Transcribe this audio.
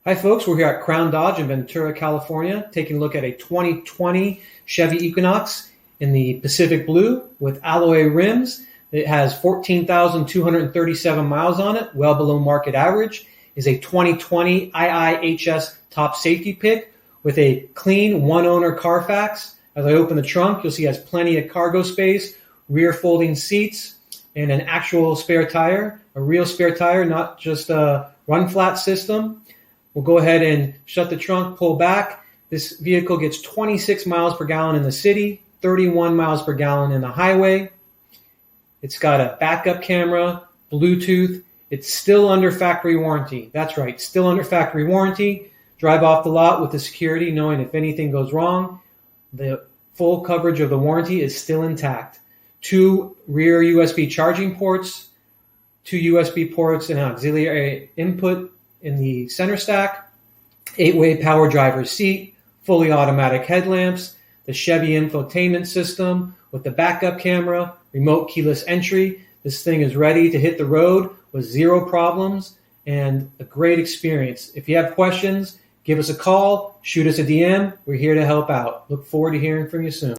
Hi folks, we're here at Crown Dodge in Ventura, California, taking a look at a 2020 Chevy Equinox in the Pacific Blue with alloy rims. It has 14,237 miles on it, well below market average. Is a 2020 IIHS top safety pick with a clean one-owner CarFax. As I open the trunk, you'll see it has plenty of cargo space, rear folding seats, and an actual spare tire, a real spare tire, not just a run-flat system. We'll go ahead and shut the trunk, pull back. This vehicle gets 26 miles per gallon in the city, 31 miles per gallon in the highway. It's got a backup camera, Bluetooth. It's still under factory warranty. That's right, still under factory warranty. Drive off the lot with the security, knowing if anything goes wrong, the full coverage of the warranty is still intact. 2 rear USB charging ports, 2 USB ports and an auxiliary input in the center stack, 8-way power driver seat, fully automatic headlamps, the Chevy Infotainment system with the backup camera, remote keyless entry. This thing is ready to hit the road with 0 problems and a great experience. If you have questions, give us a call, shoot us a DM. We're here to help out. Look forward to hearing from you soon.